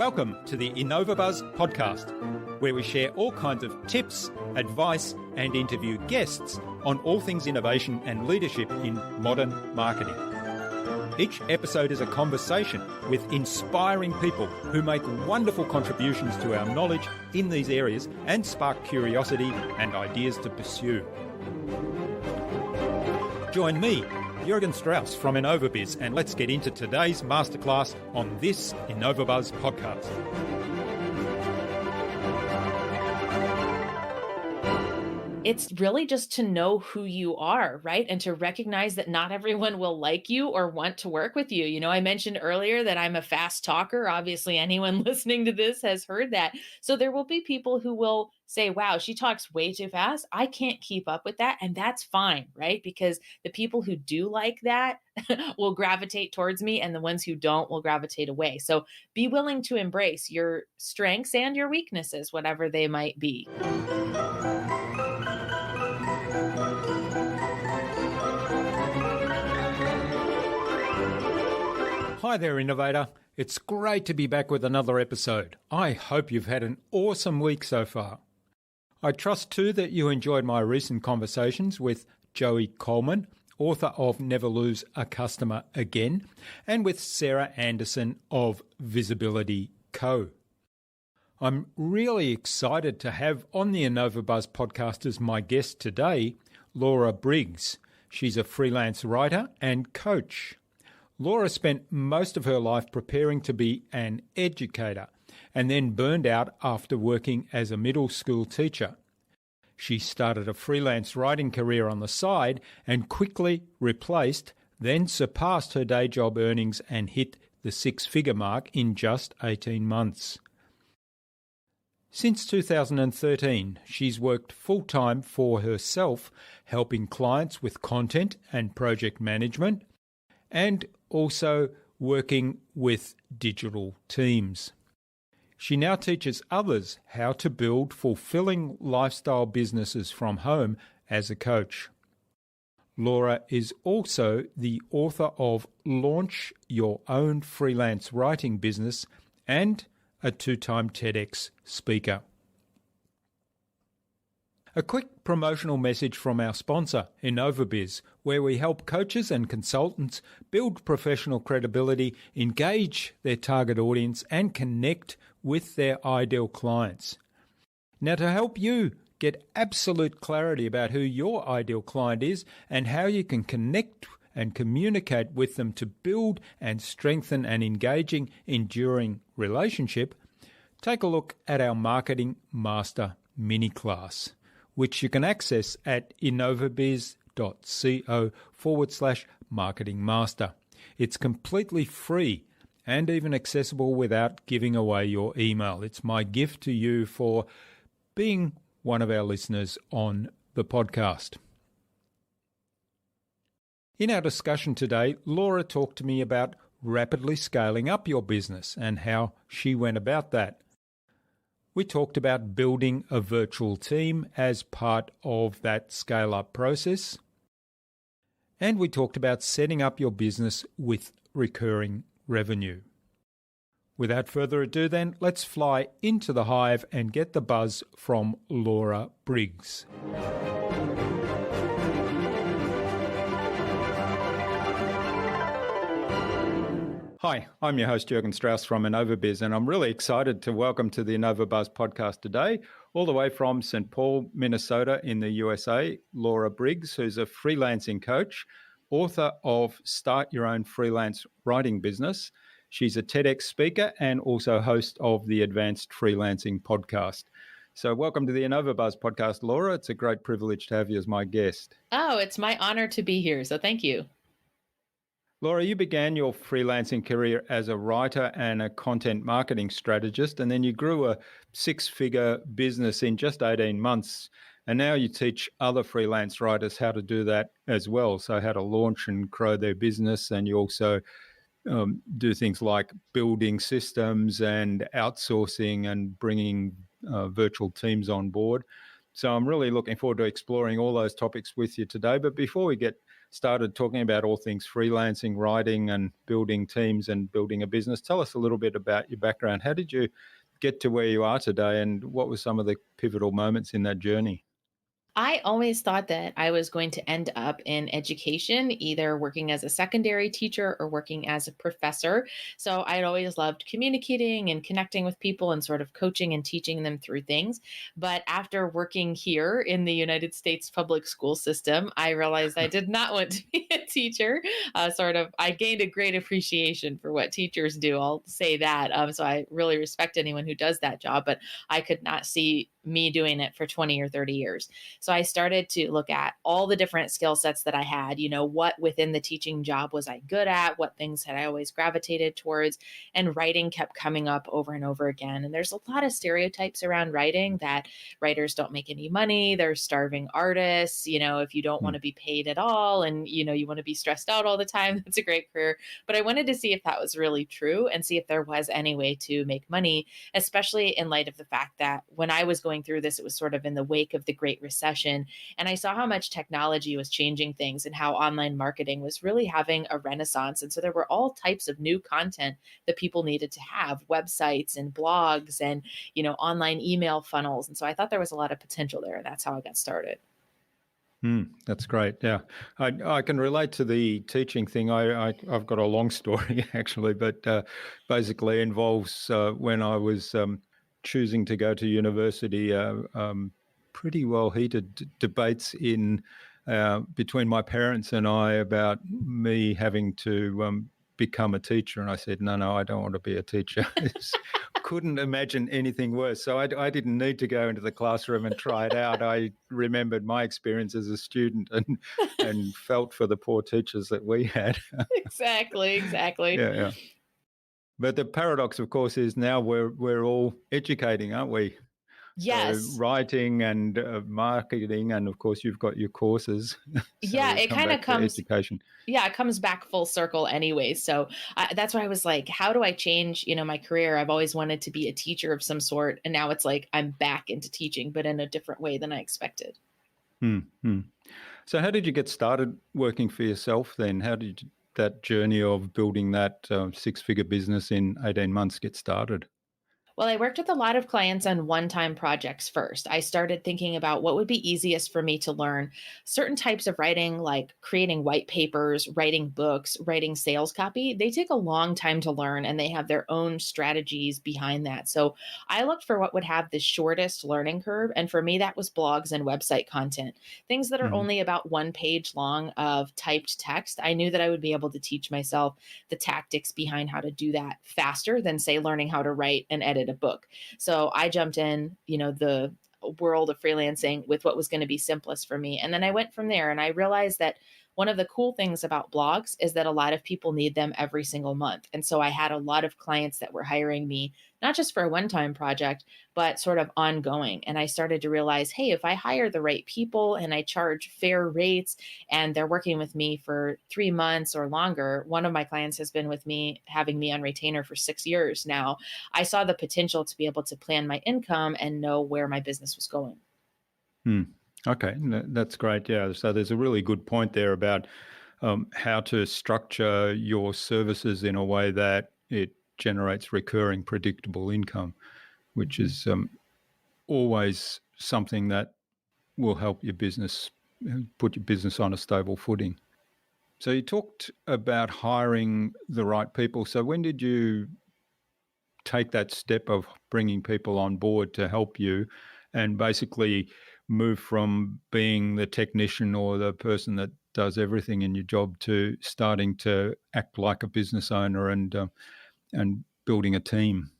Welcome to the InnovaBuzz podcast, where we share all kinds of tips, advice, and interview guests on all things innovation and leadership in modern marketing. Each episode is a conversation with inspiring people who make wonderful contributions to our knowledge in these areas and spark curiosity and ideas to pursue. Join me, Jürgen Strauss from InnovaBuzz, and let's get into today's masterclass on this InnovaBuzz podcast. It's really just to know who you are, right? And to recognize that not everyone will like you or want to work with you. You know, I mentioned earlier that I'm a fast talker. Obviously, anyone listening to this has heard that. So there will be people who will say, wow, she talks way too fast. I can't keep up with that. And that's fine, right? Because the people who do like that will gravitate towards me, and the ones who don't will gravitate away. So be willing to embrace your strengths and your weaknesses, whatever they might be. Hi there, Innovator. It's great to be back with another episode. I hope you've had an awesome week so far. I trust too that you enjoyed my recent conversations with Joey Coleman, author of Never Lose a Customer Again, and with Sarah Anderson of Visibility Co. I'm really excited to have on the InnovaBuzz podcast as my guest today, Laura Briggs. She's a freelance writer and coach. Laura spent most of her life preparing to be an educator and then burned out after working as a middle school teacher. She started a freelance writing career on the side and quickly replaced, then surpassed her day job earnings and hit the six-figure mark in just 18 months. Since 2013, she's worked full-time for herself, helping clients with content and project management, and also working with digital teams. She now teaches others how to build fulfilling lifestyle businesses from home as a coach. Laura is also the author of Launch Your Own Freelance Writing Business and a two-time TEDx speaker. A quick promotional message from our sponsor, InnovaBuzz, where we help coaches and consultants build professional credibility, engage their target audience, and connect with their ideal clients. Now, to help you get absolute clarity about who your ideal client is and how you can connect and communicate with them to build and strengthen an engaging, enduring relationship, take a look at our Marketing Master mini class, which you can access at innovabiz.co/marketingmaster. It's completely free and even accessible without giving away your email. It's my gift to you for being one of our listeners on the podcast. In our discussion today, Laura talked to me about rapidly scaling up your business and how she went about that. We talked about building a virtual team as part of that scale-up process. And we talked about setting up your business with recurring revenue. Without further ado then, let's fly into the hive and get the buzz from Laura Briggs. Hi, I'm your host, Jürgen Strauss from InnovaBuzz, and I'm really excited to welcome to the InnovaBuzz podcast today, all the way from St. Paul, Minnesota in the USA, Laura Briggs, who's a freelancing coach, author of Start Your Own Freelance Writing Business. She's a TEDx speaker and also host of the Advanced Freelancing podcast. So welcome to the InnovaBuzz podcast, Laura. It's a great privilege to have you as my guest. Oh, it's my honor to be here. So thank you. Laura, you began your freelancing career as a writer and a content marketing strategist, and then you grew a six-figure business in just 18 months. And now you teach other freelance writers how to do that as well, so how to launch and grow their business. And you also do things like building systems and outsourcing and bringing virtual teams on board. So I'm really looking forward to exploring all those topics with you today. But before we get started talking about all things freelancing, writing, and building teams and building a business. Tell us a little bit about your background. How did you get to where you are today, and what were some of the pivotal moments in that journey? I always thought that I was going to end up in education, either working as a secondary teacher or working as a professor. So I'd always loved communicating and connecting with people and sort of coaching and teaching them through things. But after working here in the United States public school system, I realized I did not want to be a teacher. I gained a great appreciation for what teachers do. I'll say that. So I really respect anyone who does that job, but I could not see me doing it for 20 or 30 years. So I started to look at all the different skill sets that I had, what within the teaching job was I good at, what things had I always gravitated towards, and writing kept coming up over and over again. And there's a lot of stereotypes around writing that writers don't make any money, they're starving artists, if you don't want to be paid at all and you want to be stressed out all the time, that's a great career. But I wanted to see if that was really true and see if there was any way to make money, especially in light of the fact that when I was going through this, it was sort of in the wake of the Great Recession. And I saw how much technology was changing things and how online marketing was really having a renaissance. And so there were all types of new content that people needed to have, websites and blogs and, online email funnels. And so I thought there was a lot of potential there. And that's how I got started. That's great. Yeah, I can relate to the teaching thing. I've got a long story actually, but basically involves when I was choosing to go to university. Pretty well heated debates in between my parents and I about me having to become a teacher, and I said, no, I don't want to be a teacher. Couldn't imagine anything worse. So I didn't need to go into the classroom and try it out. I remembered my experience as a student and felt for the poor teachers that we had. Exactly. Yeah. But the paradox, of course, is now we're all educating, aren't we? So Yes. writing and marketing, and of course you've got your courses. So Yeah, we it come kind of back to comes. education. Yeah, it comes back full circle anyway. So that's why I was like, how do I change, my career? I've always wanted to be a teacher of some sort. And now it's like I'm back into teaching, but in a different way than I expected. So how did you get started working for yourself then? How did that journey of building that six-figure business in 18 months get started? Well, I worked with a lot of clients on one time projects first. I started thinking about what would be easiest for me to learn. Certain types of writing, like creating white papers, writing books, writing sales copy, they take a long time to learn and they have their own strategies behind that. So I looked for what would have the shortest learning curve. And for me, that was blogs and website content, things that are Mhm. only about 1 page long of typed text. I knew that I would be able to teach myself the tactics behind how to do that faster than, say, learning how to write and edit a book. So I jumped in, the world of freelancing with what was going to be simplest for me. And then I went from there and I realized that one of the cool things about blogs is that a lot of people need them every single month. And so I had a lot of clients that were hiring me, not just for a one time project, but sort of ongoing. And I started to realize, hey, if I hire the right people and I charge fair rates and they're working with me for 3 months or longer, one of my clients has been with me, having me on retainer for 6 years now. I saw the potential to be able to plan my income and know where my business was going. Hmm. Okay, that's great. Yeah, so there's a really good point there about how to structure your services in a way that it generates recurring, predictable income, which Mhm. is always something that will help your business put your business on a stable footing. So you talked about hiring the right people. So when did you take that step of bringing people on board to help you and basically move from being the technician or the person that does everything in your job to starting to act like a business owner and building a team?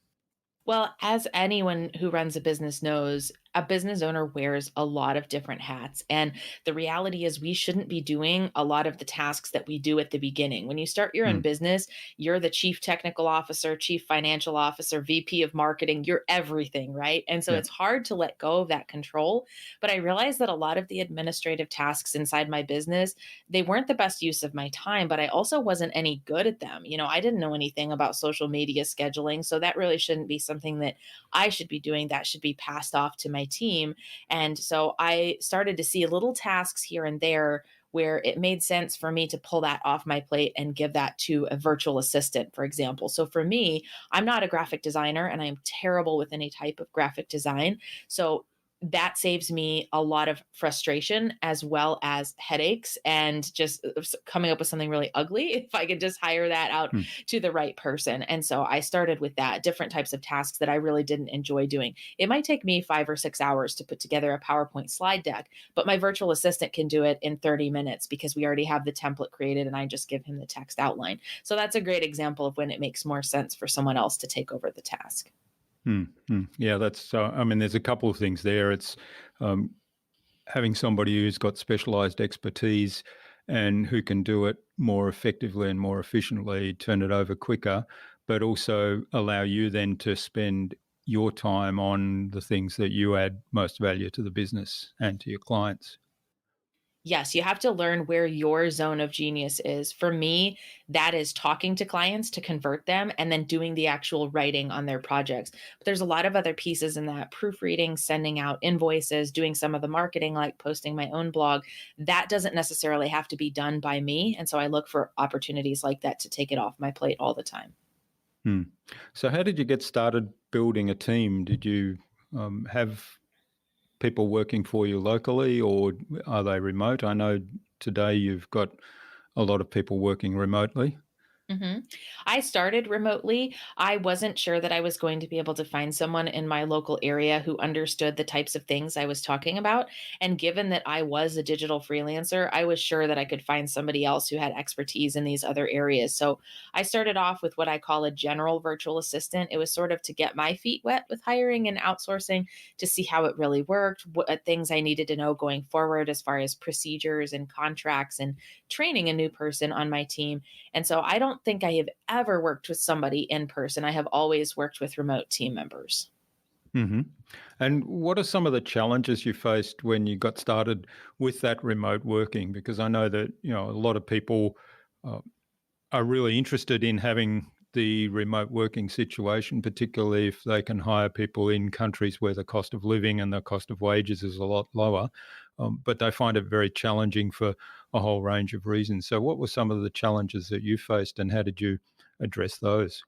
Well, as anyone who runs a business knows, a business owner wears a lot of different hats. And the reality is, we shouldn't be doing a lot of the tasks that we do at the beginning. When you start your own Mm, business, you're the chief technical officer, chief financial officer, VP of marketing, you're everything, right? And so yeah. it's hard to let go of that control. But I realized that a lot of the administrative tasks inside my business, they weren't the best use of my time, but I also wasn't any good at them. I didn't know anything about social media scheduling. So that really shouldn't be something that I should be doing. That should be passed off to my team. And so I started to see little tasks here and there where it made sense for me to pull that off my plate and give that to a virtual assistant, for example. So for me, I'm not a graphic designer and I'm terrible with any type of graphic design. So that saves me a lot of frustration as well as headaches and just coming up with something really ugly if I could just hire that out to the right person. And so I started with that, different types of tasks that I really didn't enjoy doing. It might take me 5 or 6 hours to put together a PowerPoint slide deck, but my virtual assistant can do it in 30 minutes because we already have the template created and I just give him the text outline. So that's a great example of when it makes more sense for someone else to take over the task. Yeah, that's, I mean, there's a couple of things there. It's having somebody who's got specialized expertise and who can do it more effectively and more efficiently, turn it over quicker, but also allow you then to spend your time on the things that you add most value to the business and to your clients. Yes, you have to learn where your zone of genius is. For me, that is talking to clients to convert them and then doing the actual writing on their projects. But there's a lot of other pieces in that: proofreading, sending out invoices, doing some of the marketing, like posting my own blog. That doesn't necessarily have to be done by me. And so I look for opportunities like that to take it off my plate all the time. So how did you get started building a team? Did you have people working for you locally, or are they remote? I know today you've got a lot of people working remotely. hmm I started remotely. I wasn't sure that I was going to be able to find someone in my local area who understood the types of things I was talking about. And given that I was a digital freelancer, I was sure that I could find somebody else who had expertise in these other areas. So I started off with what I call a general virtual assistant. It was sort of to get my feet wet with hiring and outsourcing, to see how it really worked, what things I needed to know going forward as far as procedures and contracts and training a new person on my team. And so I don't think I have ever worked with somebody in person. I have always worked with remote team members. hmm And what are some of the challenges you faced when you got started with that remote working? Because I know that, a lot of people uh, are really interested in having the remote working situation, particularly if they can hire people in countries where the cost of living and the cost of wages is a lot lower. But they find it very challenging for a whole range of reasons. So, what were some of the challenges that you faced, and how did you address those?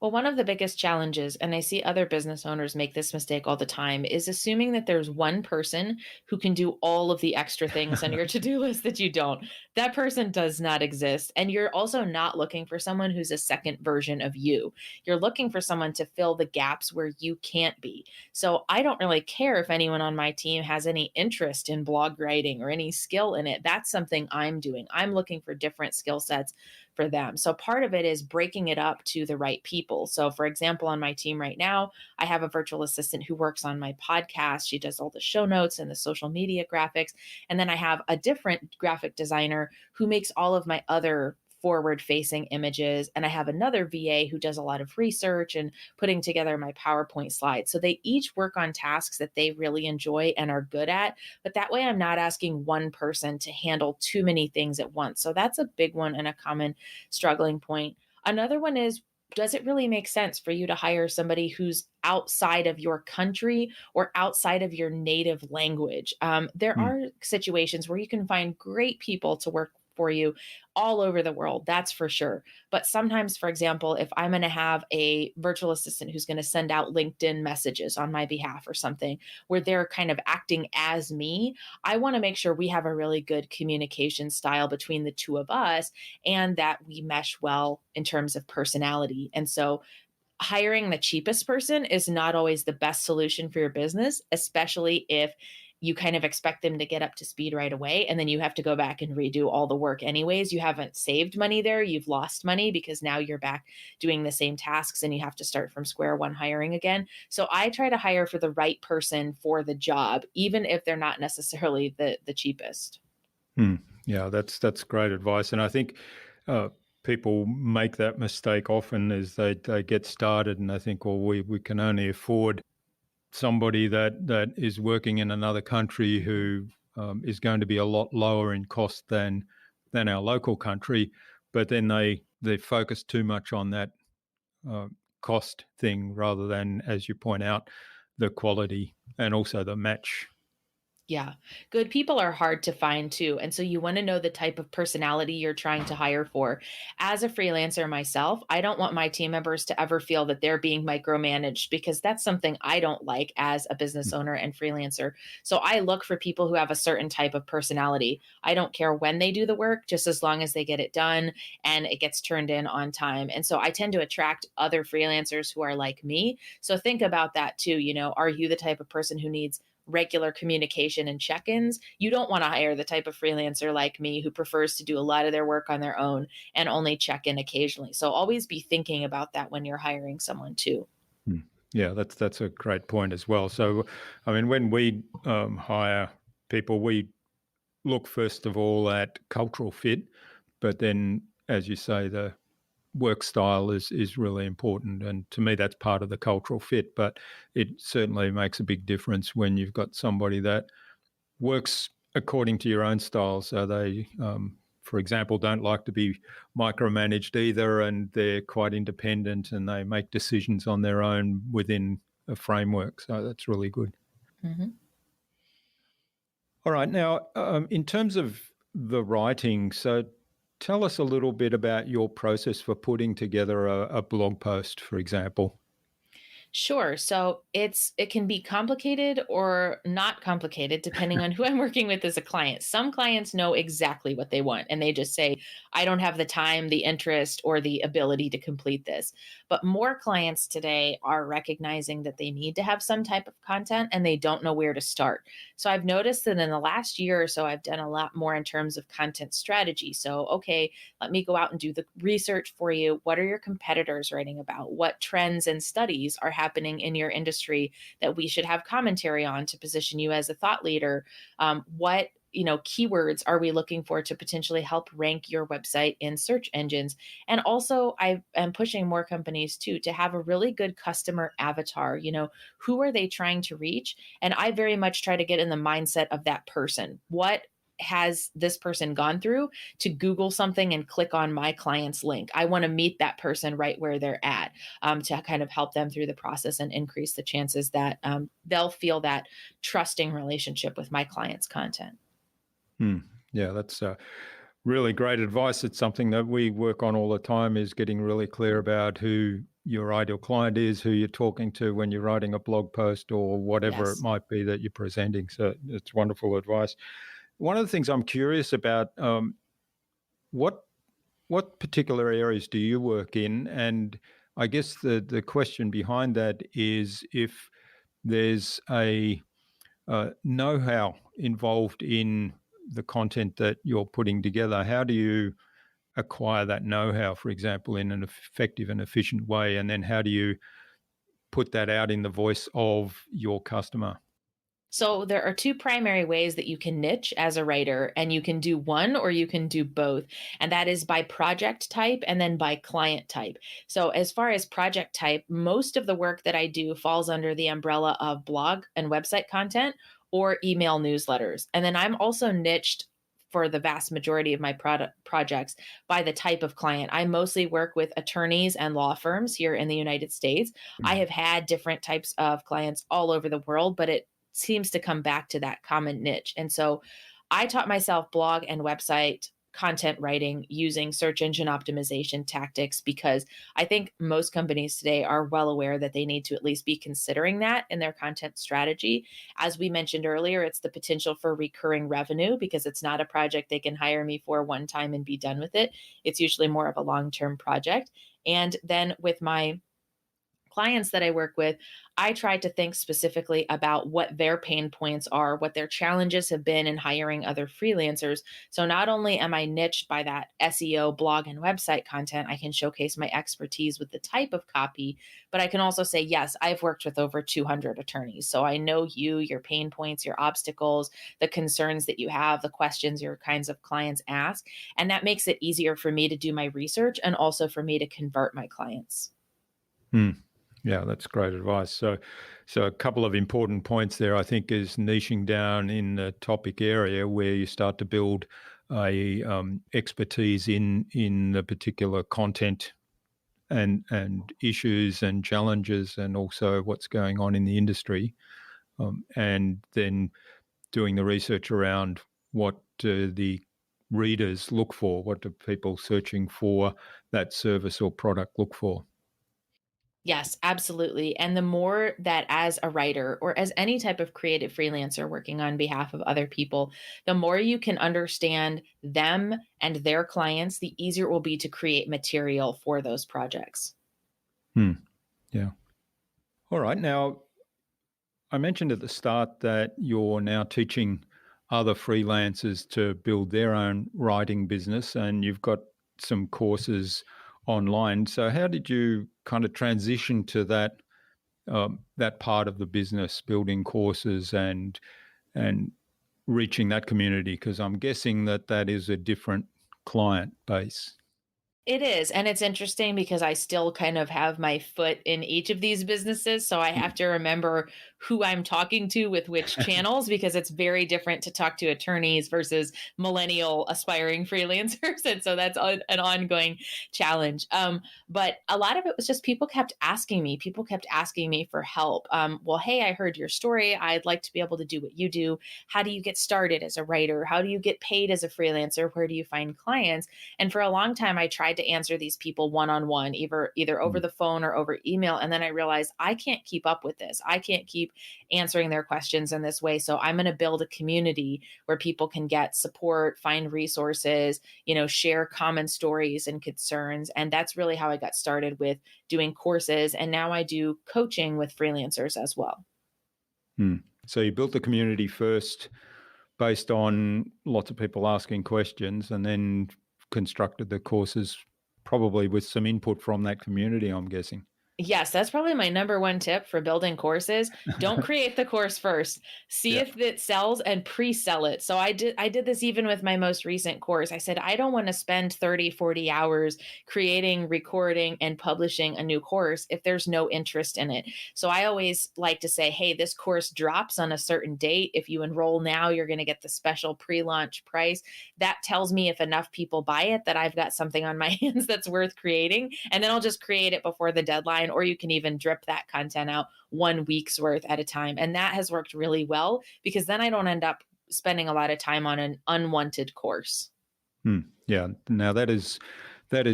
Well, one of the biggest challenges, and I see other business owners make this mistake all the time, is assuming that there's one person who can do all of the extra things on your to do list that you don't. That person does not exist. And you're also not looking for someone who's a second version of you. You're looking for someone to fill the gaps where you can't be. So I don't really care if anyone on my team has any interest in blog writing or any skill in it. That's something I'm doing. I'm looking for different skill sets for them. So part of it is breaking it up to the right people. So for example, on my team right now, I have a virtual assistant who works on my podcast. She does all the show notes and the social media graphics. And then I have a different graphic designer who makes all of my other forward facing images. And I have another VA who does a lot of research and putting together my PowerPoint slides. So they each work on tasks that they really enjoy and are good at. But that way, I'm not asking one person to handle too many things at once. So that's a big one and a common struggling point. Another one is, does it really make sense for you to hire somebody who's outside of your country or outside of your native language? There Mm. are situations where you can find great people to work for you all over the world, that's for sure. But sometimes, for example, if I'm going to have a virtual assistant who's going to send out LinkedIn messages on my behalf or something where they're kind of acting as me, I want to make sure we have a really good communication style between the two of us and that we mesh well in terms of personality. And so hiring the cheapest person is not always the best solution for your business, especially if you kind of expect them to get up to speed right away. And then you have to go back and redo all the work anyways. You haven't saved money there. You've lost money because now you're back doing the same tasks and you have to start from square one hiring again. So I try to hire for the right person for the job, even if they're not necessarily the cheapest. Yeah, that's great advice. And I think people make that mistake often as they get started and they think, well, we can only afford somebody that is working in another country who is going to be a lot lower in cost than our local country. But then they focus too much on that uh, cost thing rather than, as you point out, the quality and also the match. Yeah. Good people are hard to find too. And so you want to know the type of personality you're trying to hire for. As a freelancer myself, I don't want my team members to ever feel that they're being micromanaged because that's something I don't like as a business owner and freelancer. So I look for people who have a certain type of personality. I don't care when they do the work, just as long as they get it done and it gets turned in on time. And so I tend to attract other freelancers who are like me. So think about that too. Are you the type of person who needs regular communication and check-ins? You don't want to hire the type of freelancer like me who prefers to do a lot of their work on their own and only check in occasionally. So always be thinking about that when you're hiring someone too. Yeah, that's a great point as well. So, I mean, when we hire people, we look first of all at cultural fit, but then, as you say, the work style is really important, and to me that's part of the cultural fit. But it certainly makes a big difference when you've got somebody that works according to your own style. So they, for example, don't like to be micromanaged either, and they're quite independent and they make decisions on their own within a framework. So that's really good. Mm-hmm. All right. Now, in terms of the writing, so tell us a little bit about your process for putting together a blog post, for example. Sure. So it can be complicated or not complicated depending on who I'm working with as a client. Some clients know exactly what they want and they just say, I don't have the time, the interest, or the ability to complete this. But more clients today are recognizing that they need to have some type of content and they don't know where to start. So I've noticed that in the last year or so, I've done a lot more in terms of content strategy. So, okay, let me go out and do the research for you. What are your competitors writing about? What trends and studies are happening in your industry that we should have commentary on to position you as a thought leader? What keywords are we looking for to potentially help rank your website in search engines? And also, I am pushing more companies too to have a really good customer avatar. Who are they trying to reach? And I very much try to get in the mindset of that person. What has this person gone through to Google something and click on my client's link? I want to meet that person right where they're at, to kind of help them through the process and increase the chances that they'll feel that trusting relationship with my client's content. Yeah, that's really great advice. It's something that we work on all the time, is getting really clear about who your ideal client is, who you're talking to when you're writing a blog post or whatever it Yes. might be that you're presenting. So it's wonderful advice. One of the things I'm curious about, what particular areas do you work in? And I guess the question behind that is if there's a know-how involved in the content that you're putting together. How do you acquire that know-how, for example, in an effective and efficient way? And then how do you put that out in the voice of your customer? So there are two primary ways that you can niche as a writer, and you can do one or you can do both. And that is by project type and then by client type. So as far as project type, most of the work that I do falls under the umbrella of blog and website content or email newsletters. And then I'm also niched for the vast majority of my projects by the type of client. I mostly work with attorneys and law firms here in the United States. I have had different types of clients all over the world, but it seems to come back to that common niche. And so I taught myself blog and website content writing using search engine optimization tactics because I think most companies today are well aware that they need to at least be considering that in their content strategy. As we mentioned earlier, it's the potential for recurring revenue because it's not a project they can hire me for one time and be done with it. It's usually more of a long-term project. And then with my clients that I work with, I try to think specifically about what their pain points are, what their challenges have been in hiring other freelancers. So not only am I niched by that SEO, blog, and website content, I can showcase my expertise with the type of copy, but I can also say, yes, I've worked with over 200 attorneys. So I know you, your pain points, your obstacles, the concerns that you have, the questions your kinds of clients ask. And that makes it easier for me to do my research and also for me to convert my clients. Yeah, that's great advice. So a couple of important points there, I think, is niching down in the topic area where you start to build a expertise in the particular content and issues and challenges, and also what's going on in the industry, and then doing the research around what the readers look for, what do people searching for that service or product look for. Yes, absolutely. And the more that as a writer or as any type of creative freelancer working on behalf of other people, the more you can understand them and their clients, the easier it will be to create material for those projects. Yeah. All right. Now, I mentioned at the start that you're now teaching other freelancers to build their own writing business, and you've got some courses online. So, how did you kind of transition to that part of the business, building courses and reaching that community? Because I'm guessing that is a different client base. It is. And it's interesting because I still kind of have my foot in each of these businesses. So I have to remember who I'm talking to with which channels because it's very different to talk to attorneys versus millennial aspiring freelancers. And so that's an ongoing challenge. But a lot of it was just people kept asking me, for help. Well, hey, I heard your story. I'd like to be able to do what you do. How do you get started as a writer? How do you get paid as a freelancer? Where do you find clients? And for a long time, I tried to answer these people one-on-one, either over Mm. the phone or over email. And then I realized I can't keep up with this. I can't keep answering their questions in this way. So I'm going to build a community where people can get support, find resources, share common stories and concerns. And that's really how I got started with doing courses. And now I do coaching with freelancers as well. So you built the community first based on lots of people asking questions, and then constructed the courses probably with some input from that community, I'm guessing. Yes, that's probably my number one tip for building courses. Don't create the course first. See Yeah. if it sells and pre-sell it. So I did this even with my most recent course. I said I don't want to spend 30, 40 hours creating, recording and publishing a new course if there's no interest in it. So I always like to say, "Hey, this course drops on a certain date. If you enroll now, you're going to get the special pre-launch price." That tells me if enough people buy it that I've got something on my hands that's worth creating, and then I'll just create it before the deadline. Or you can even drip that content out 1 week's worth at a time. And that has worked really well because then I don't end up spending a lot of time on an unwanted course. Yeah. Now that is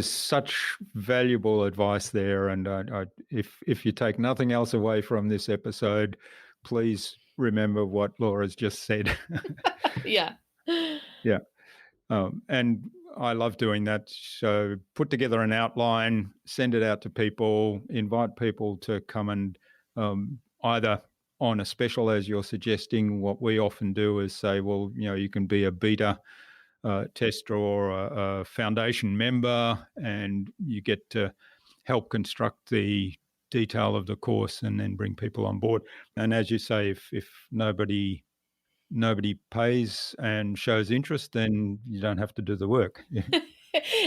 such valuable advice there, and if you take nothing else away from this episode, please remember what Laura's just said. Yeah. Yeah. And I love doing that. So put together an outline, send it out to people, invite people to come and either on a special, as you're suggesting. What we often do is say, well, you can be a beta tester or a foundation member, and you get to help construct the detail of the course and then bring people on board. And as you say, if nobody pays and shows interest, then you don't have to do the work.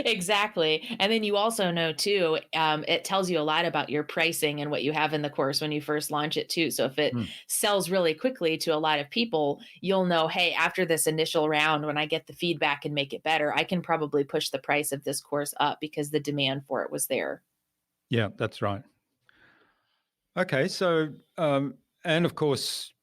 Exactly. And then you also know too, it tells you a lot about your pricing and what you have in the course when you first launch it too. So if it Mm. sells really quickly to a lot of people, you'll know, hey, after this initial round, when I get the feedback and make it better, I can probably push the price of this course up because the demand for it was there. Yeah, that's right. Okay, so and of course,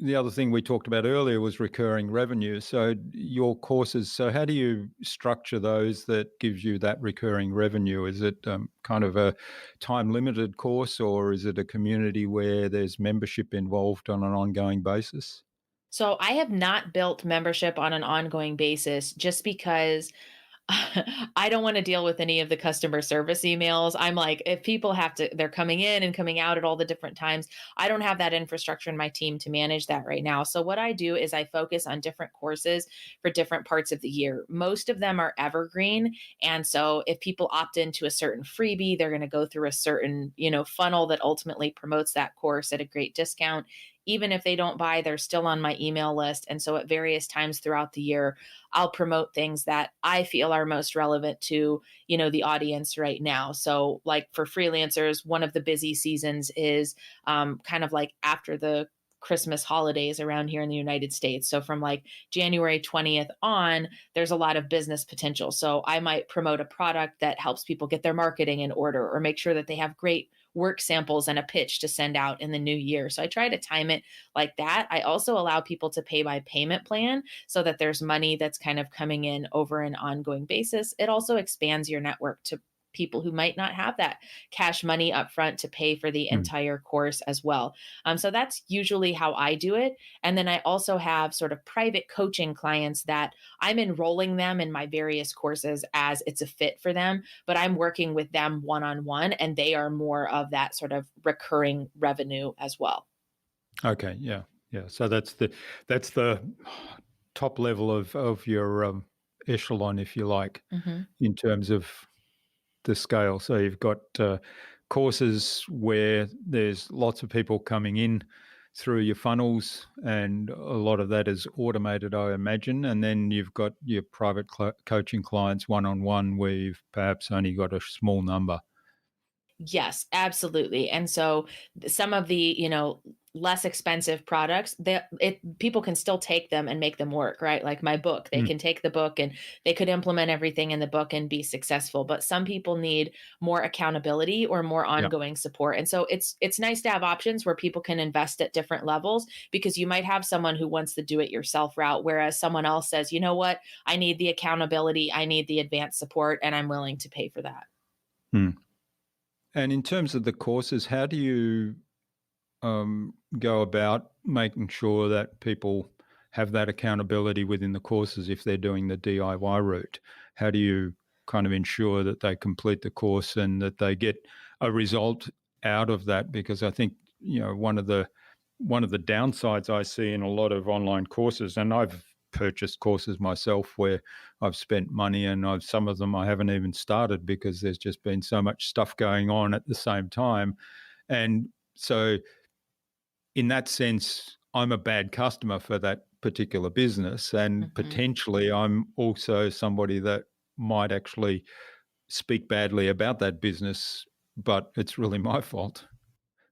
the other thing we talked about earlier was recurring revenue. So your courses, so how do you structure those that gives you that recurring revenue? Is it kind of a time limited course, or is it a community where there's membership involved on an ongoing basis? So I have not built membership on an ongoing basis just because I don't want to deal with any of the customer service emails. I'm like, if people they're coming in and coming out at all the different times, I don't have that infrastructure in my team to manage that right now. So what I do is I focus on different courses for different parts of the year. Most of them are evergreen. And so if people opt into a certain freebie, they're going to go through a certain, funnel that ultimately promotes that course at a great discount. Even if they don't buy, they're still on my email list. And so at various times throughout the year, I'll promote things that I feel are most relevant to, the audience right now. So like for freelancers, one of the busy seasons is kind of like after the Christmas holidays around here in the United States. So from like January 20th on, there's a lot of business potential. So I might promote a product that helps people get their marketing in order or make sure that they have great work samples and a pitch to send out in the new year. So I try to time it like that. I also allow people to pay by payment plan so that there's money that's kind of coming in over an ongoing basis. It also expands your network to people who might not have that cash money up front to pay for the Mm. entire course as well. So that's usually how I do it. And then I also have sort of private coaching clients that I'm enrolling them in my various courses as it's a fit for them, but I'm working with them one on one, and they are more of that sort of recurring revenue as well. Okay, yeah, yeah. So that's the top level of your echelon, if you like, Mhm. in terms of the scale. So you've got courses where there's lots of people coming in through your funnels, and a lot of that is automated, I imagine. And then you've got your private coaching clients one on one, where you've perhaps only got a small number. Yes, absolutely. And so some of the, less expensive products, people can still take them and make them work, right? Like my book, they Mm, can take the book and they could implement everything in the book and be successful. But some people need more accountability or more yeah. ongoing support. And so it's nice to have options where people can invest at different levels, because you might have someone who wants the do it yourself route, whereas someone else says, you know what, I need the accountability, I need the advanced support, and I'm willing to pay for that. Mm. And in terms of the courses, how do you go about making sure that people have that accountability within the courses if they're doing the DIY route? How do you kind of ensure that they complete the course and that they get a result out of that? Because I think, one of the downsides I see in a lot of online courses, and I've purchased courses myself where I've spent money, and some of them I haven't even started because there's just been so much stuff going on at the same time. And so in that sense, I'm a bad customer for that particular business. And Mhm. potentially, I'm also somebody that might actually speak badly about that business, but it's really my fault.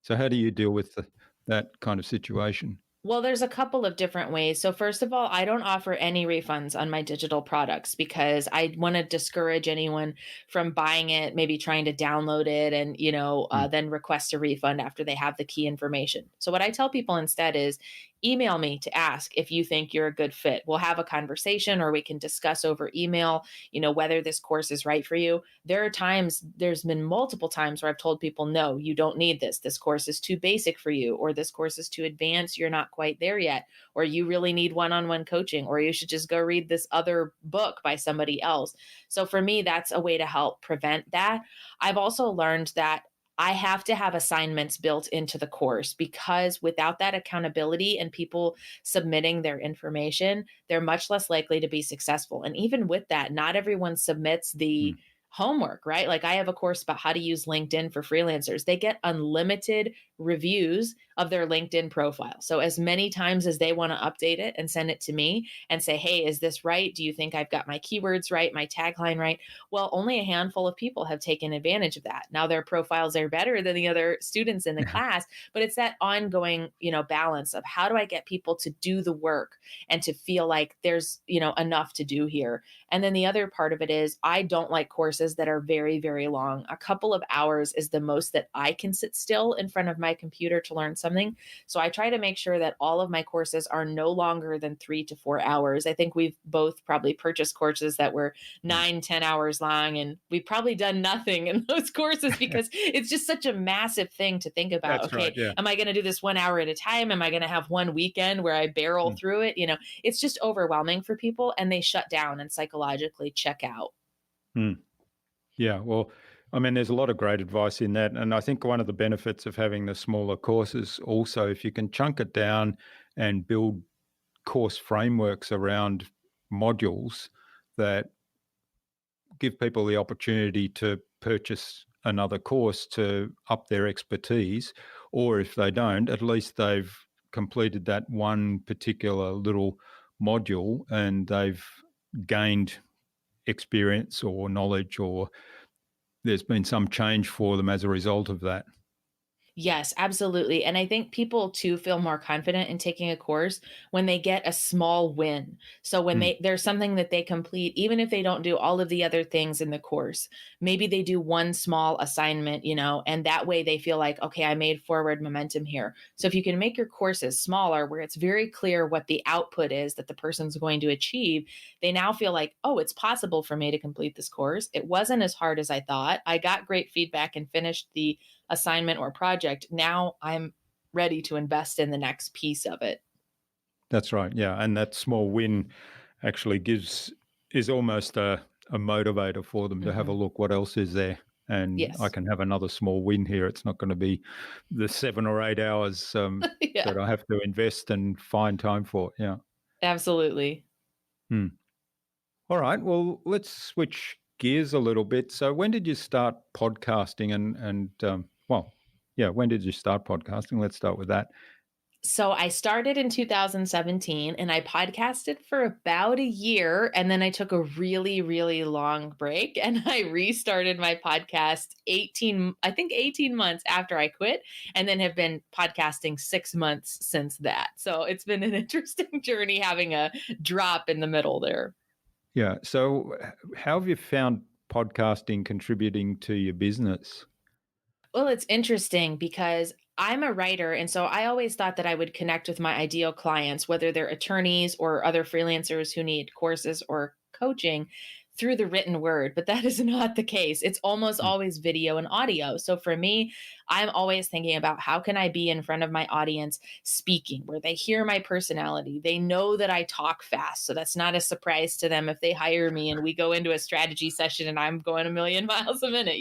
So, how do you deal with that kind of situation? Well, there's a couple of different ways. So, first of all, I don't offer any refunds on my digital products because I want to discourage anyone from buying it, maybe trying to download it and, Mm, then request a refund after they have the key information. So, what I tell people instead is email me to ask if you think you're a good fit. We'll have a conversation or we can discuss over email, whether this course is right for you. There's been multiple times where I've told people, no, you don't need this. This course is too basic for you, or this course is too advanced. You're not quite there yet, or you really need one on one coaching, or you should just go read this other book by somebody else. So for me, that's a way to help prevent that. I've also learned that I have to have assignments built into the course, because without that accountability and people submitting their information, they're much less likely to be successful. And even with that, not everyone submits the mm. homework, right? Like I have a course about how to use LinkedIn for freelancers. They get unlimited reviews of their LinkedIn profile. So as many times as they want to update it and send it to me and say, hey, is this right? Do you think I've got my keywords right, my tagline right? Well, only a handful of people have taken advantage of that. Now their profiles are better than the other students in the class, but it's that ongoing, balance of how do I get people to do the work and to feel like there's, enough to do here. And then the other part of it is I don't like courses that are very, very long. A couple of hours is the most that I can sit still in front of my computer to learn something. So I try to make sure that all of my courses are no longer than 3 to 4 hours. I think we've both probably purchased courses that were 9, 10 hours long, and we've probably done nothing in those courses because it's just such a massive thing to think about. That's right. Okay, Yeah. am I going to do this 1 hour at a time? Am I going to have one weekend where I barrel Mm, through it? It's just overwhelming for people and they shut down and psychologically check out. mm. Yeah. Well, I mean, there's a lot of great advice in that. And I think one of the benefits of having the smaller courses also, if you can chunk it down and build course frameworks around modules that give people the opportunity to purchase another course to up their expertise, or if they don't, at least they've completed that one particular little module and they've gained experience or knowledge, or there's been some change for them as a result of that. Yes, absolutely. And I think people too feel more confident in taking a course when they get a small win. So when Mm, there's something that they complete, even if they don't do all of the other things in the course, maybe they do one small assignment, and that way they feel like, okay, I made forward momentum here. So if you can make your courses smaller where it's very clear what the output is that the person's going to achieve, they now feel like, oh, it's possible for me to complete this course. It wasn't as hard as I thought. I got great feedback and finished the assignment or project. Now I'm ready to invest in the next piece of it. that's right. Yeah. And that small win actually is almost a motivator for them to have a Mhm. look what else is there. And I Yes. can have another small win here. It's not going to be the 7 or 8 hours Yeah, that I have to invest and find time for. Yeah. absolutely. Hmm. All right. Well, let's switch gears a little bit. So, when did you start podcasting? Yeah, when did you start podcasting? Let's start with that. So I started in 2017 and I podcasted for about a year. And then I took a really, really long break and I restarted my podcast 18 months after I quit, and then have been podcasting 6 months since that. So it's been an interesting journey having a drop in the middle there. Yeah. So, how have you found podcasting contributing to your business? Well, it's interesting because I'm a writer. And so I always thought that I would connect with my ideal clients, whether they're attorneys or other freelancers who need courses or coaching, through the written word. But that is not the case. It's almost Mm, always video and audio. So for me, I'm always thinking about how can I be in front of my audience speaking where they hear my personality. They know that I talk fast. So that's not a surprise to them if they hire me and we go into a strategy session and I'm going a million miles a minute.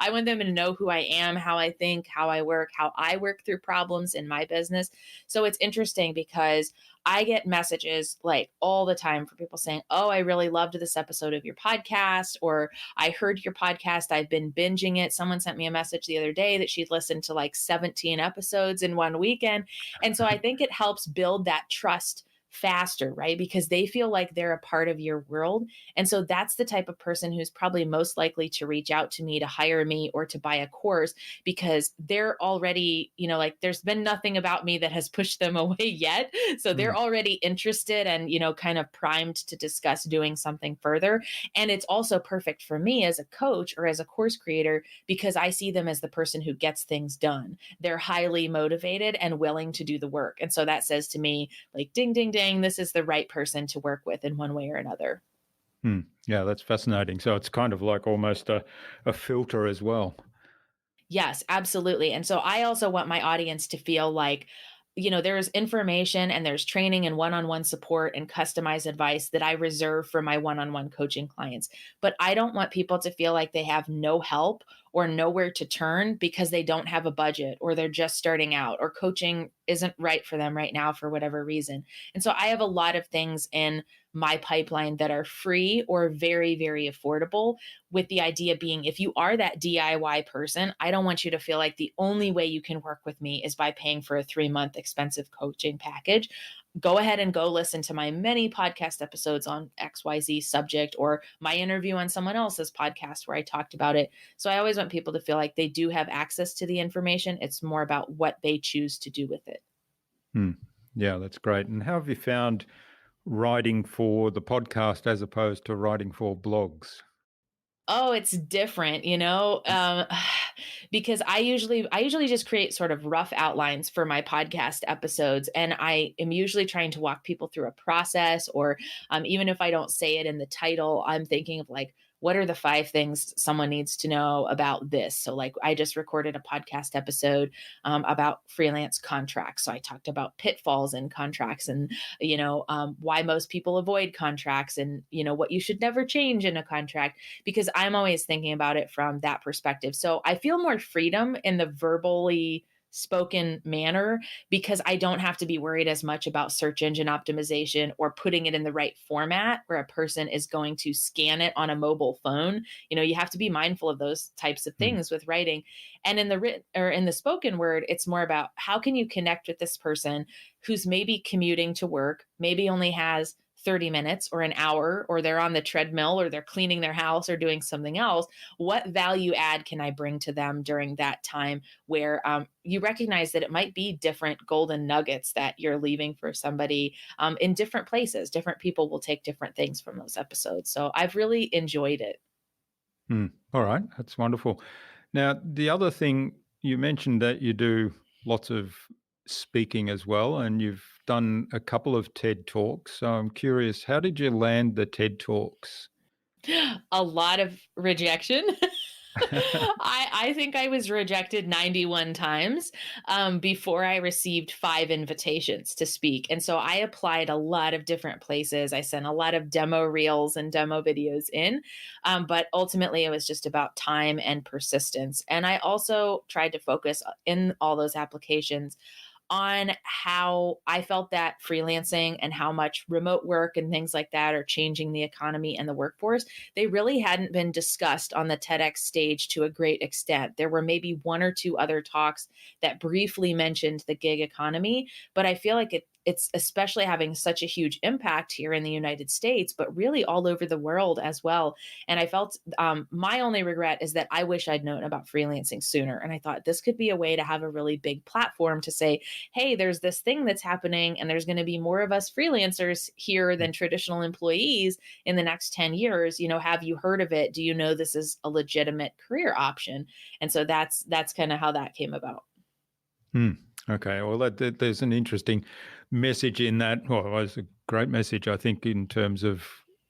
I want them to know who I am, how I think, how I work through problems in my business. So it's interesting because I get messages like all the time from people saying, "Oh, I really loved this episode of your podcast," or "I heard your podcast. I've been binging it." Someone sent me a message the other day that she'd listened to like 17 episodes in one weekend. And so I think it helps build that trust faster, right? Because they feel like they're a part of your world. And so that's the type of person who's probably most likely to reach out to me to hire me or to buy a course, because they're already, like there's been nothing about me that has pushed them away yet. So they're mm, already interested and, kind of primed to discuss doing something further. And it's also perfect for me as a coach or as a course creator because I see them as the person who gets things done. They're highly motivated and willing to do the work. And so that says to me, like, ding, ding, ding, this is the right person to work with in one way or another. Yeah, that's fascinating. So, it's kind of like almost a filter as well. Yes, absolutely. And so I also want my audience to feel like, there's information and there's training and one on one support and customized advice that I reserve for my one on one coaching clients. But I don't want people to feel like they have no help or nowhere to turn because they don't have a budget or they're just starting out or coaching isn't right for them right now for whatever reason. And so I have a lot of things in my pipeline that are free or very, very affordable, with the idea being if you are that DIY person, I don't want you to feel like the only way you can work with me is by paying for a 3-month expensive coaching package. Go ahead and go listen to my many podcast episodes on XYZ subject or my interview on someone else's podcast where I talked about it. So I always want people to feel like they do have access to the information. It's more about what they choose to do with it. Hmm. Yeah, that's great. And how have you found writing for the podcast as opposed to writing for blogs? Oh, it's different, because I usually just create sort of rough outlines for my podcast episodes, and I am usually trying to walk people through a process, or even if I don't say it in the title, I'm thinking of like, what are the 5 things someone needs to know about this? So, like, I just recorded a podcast episode about freelance contracts. So I talked about pitfalls in contracts and why most people avoid contracts, and what you should never change in a contract, because I'm always thinking about it from that perspective. So I feel more freedom in the verbally spoken manner because I don't have to be worried as much about search engine optimization or putting it in the right format where a person is going to scan it on a mobile phone. You have to be mindful of those types of Hmm. things with writing. And in the written or in the spoken word, it's more about how can you connect with this person who's maybe commuting to work, maybe only has 30 minutes or an hour, or they're on the treadmill or they're cleaning their house or doing something else, what value add can I bring to them during that time where you recognize that it might be different golden nuggets that you're leaving for somebody in different places. Different people will take different things from those episodes. So I've really enjoyed it. All right, that's wonderful. Now, the other thing you mentioned that you do lots of speaking as well, and you've done a couple of TED Talks. So I'm curious, how did you land the TED Talks? A lot of rejection. I think I was rejected 91 times before I received 5 invitations to speak. And so I applied a lot of different places. I sent a lot of demo reels and demo videos in. But ultimately, it was just about time and persistence. And I also tried to focus in all those applications on how I felt that freelancing and how much remote work and things like that are changing the economy and the workforce. They really hadn't been discussed on the TEDx stage to a great extent. There were maybe one or two other talks that briefly mentioned the gig economy, but I feel like it's especially having such a huge impact here in the United States, but really all over the world as well. And I felt my only regret is that I wish I'd known about freelancing sooner. And I thought this could be a way to have a really big platform to say, hey, there's this thing that's happening, and there's going to be more of us freelancers here than traditional employees in the next 10 years. Have you heard of it? Do you know this is a legitimate career option? And so that's kind of how that came about. Okay, well, there's an interesting message in that. Well, it's a great message, I think, in terms of,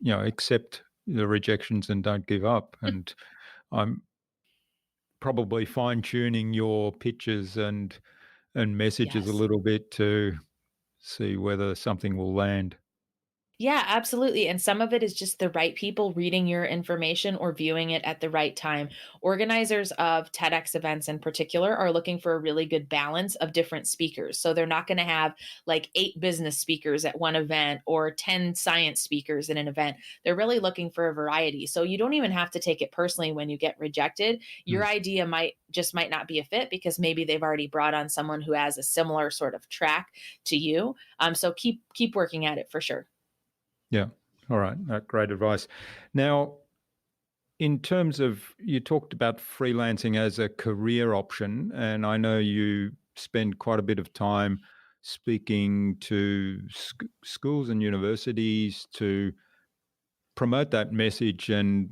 accept the rejections and don't give up. And I'm probably fine tuning your pitches and messages a Yes. little bit to see whether something will land. Yeah, absolutely. And some of it is just the right people reading your information or viewing it at the right time. Organizers of TEDx events in particular are looking for a really good balance of different speakers. So they're not going to have like 8 business speakers at one event or 10 science speakers in an event. They're really looking for a variety. So you don't even have to take it personally when you get rejected. Your Mm. idea might not be a fit because maybe they've already brought on someone who has a similar sort of track to you. So keep working at it for sure. Yeah. All right. Great advice. Now, in terms of, you talked about freelancing as a career option, and I know you spend quite a bit of time speaking to schools and universities to promote that message and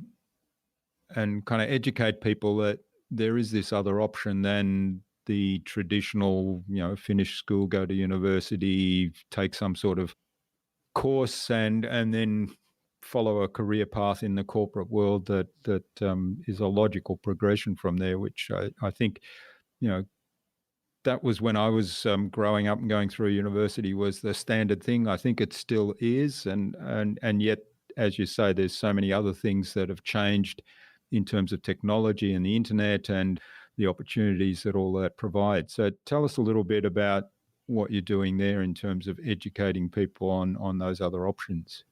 kind of educate people that there is this other option than the traditional, finish school, go to university, take some sort of course, and then follow a career path in the corporate world that is a logical progression from there, which I think, you know, that was when I was growing up and going through university was the standard thing. I think it still is, and yet, as you say, there's so many other things that have changed in terms of technology and the internet and the opportunities that all that provides. So, tell us a little bit about what you're doing there in terms of educating people on those other options.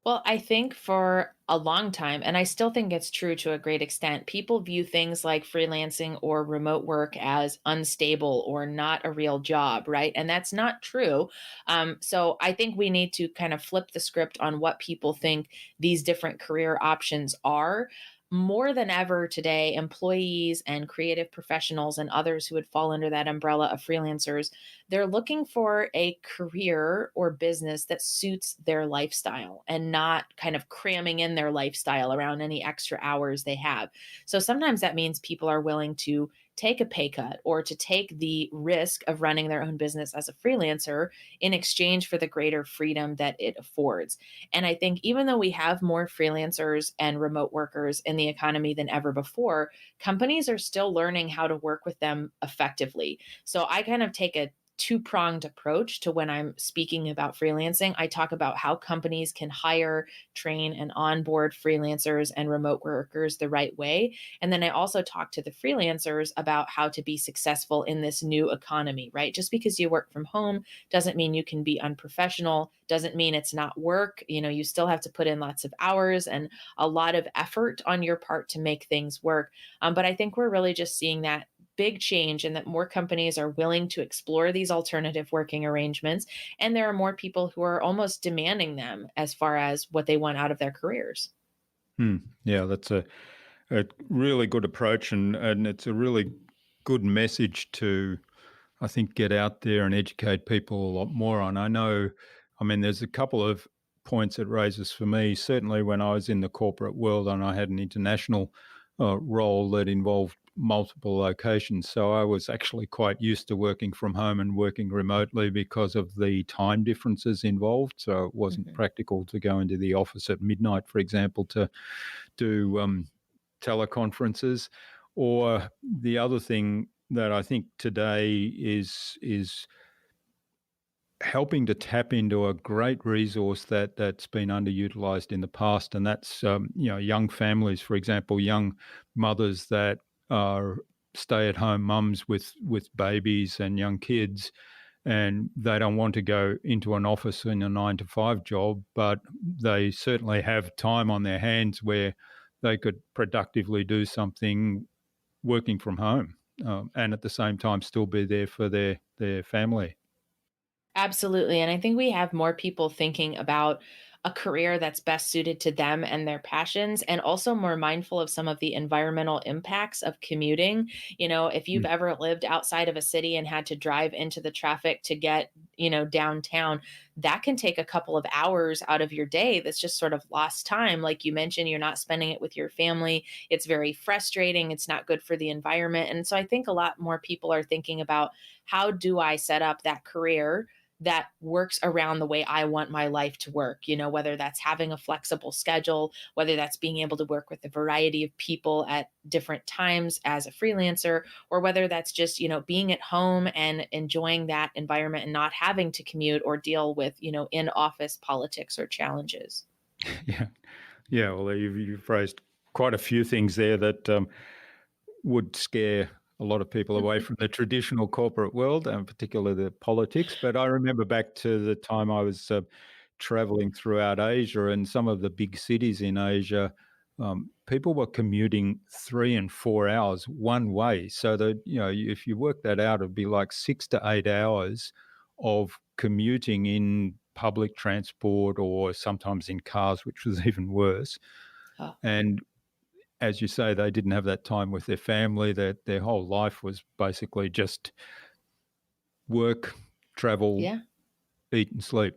Well, I think for a long time, and I still think it's true to a great extent, people view things like freelancing or remote work as unstable or not a real job, right? And that's not true. So I think we need to kind of flip the script on what people think these different career options are. More than ever today, employees and creative professionals and others who would fall under that umbrella of freelancers, they're looking for a career or business that suits their lifestyle and not kind of cramming in their lifestyle around any extra hours they have. So sometimes that means people are willing to take a pay cut or to take the risk of running their own business as a freelancer in exchange for the greater freedom that it affords. And I think even though we have more freelancers and remote workers in the economy than ever before, companies are still learning how to work with them effectively. So I kind of take a two-pronged approach to when I'm speaking about freelancing. I talk about how companies can hire, train, and onboard freelancers and remote workers the right way. And then I also talk to the freelancers about how to be successful in this new economy, right? Just because you work from home doesn't mean you can be unprofessional, doesn't mean it's not work. You still have to put in lots of hours and a lot of effort on your part to make things work. But I think we're really just seeing that big change and that more companies are willing to explore these alternative working arrangements. And there are more people who are almost demanding them as far as what they want out of their careers. Hmm. Yeah, that's a really good approach, and it's a really good message to, I think, get out there and educate people a lot more on. I mean, there's a couple of points it raises for me. Certainly, when I was in the corporate world and I had an international role that involved multiple locations, so I was actually quite used to working from home and working remotely because of the time differences involved. So it wasn't Mhm. practical to go into the office at midnight, for example, to do teleconferences. Or the other thing that I think today is helping to tap into a great resource that's been underutilized in the past, and that's young families, for example, young mothers that are stay-at-home mums with babies and young kids, and they don't want to go into an office in a 9 to 5 job, but they certainly have time on their hands where they could productively do something working from home, and at the same time still be there for their family. Absolutely. And I think we have more people thinking about a career that's best suited to them and their passions, and also more mindful of some of the environmental impacts of commuting. If you've Mm. ever lived outside of a city and had to drive into the traffic to get, downtown, that can take a couple of hours out of your day. That's just sort of lost time. Like you mentioned, you're not spending it with your family. It's very frustrating. It's not good for the environment. And so I think a lot more people are thinking about, how do I set up that career that works around the way I want my life to work, whether that's having a flexible schedule, whether that's being able to work with a variety of people at different times as a freelancer, or whether that's just, being at home and enjoying that environment and not having to commute or deal with, in office politics or challenges. Yeah, yeah. Well, you've raised quite a few things there that would scare a lot of people away from the traditional corporate world, and particularly the politics. But I remember back to the time I was traveling throughout Asia, and some of the big cities in Asia, people were commuting 3 and 4 hours one way. So that, if you work that out, it'd be like 6 to 8 hours of commuting in public transport or sometimes in cars, which was even worse. Oh, And as you say, they didn't have that time with their family. Their whole life was basically just work, travel, yeah. eat, and sleep.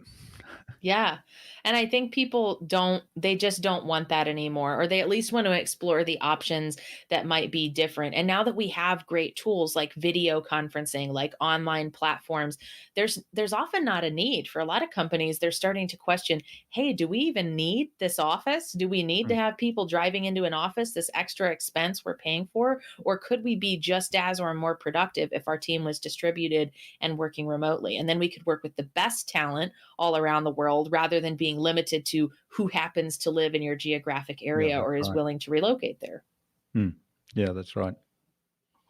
Yeah. And I think they just don't want that anymore, or they at least want to explore the options that might be different. And now that we have great tools like video conferencing, like online platforms, there's often not a need for a lot of companies. They're starting to question, hey, do we even need this office? Do we need to Mm. have people driving into an office, this extra expense we're paying for? Or could we be just as or more productive if our team was distributed and working remotely? And then we could work with the best talent all around the world rather than being limited to who happens to live in your geographic Yeah, area that's or is right. willing to relocate there. Mm. Yeah, that's right.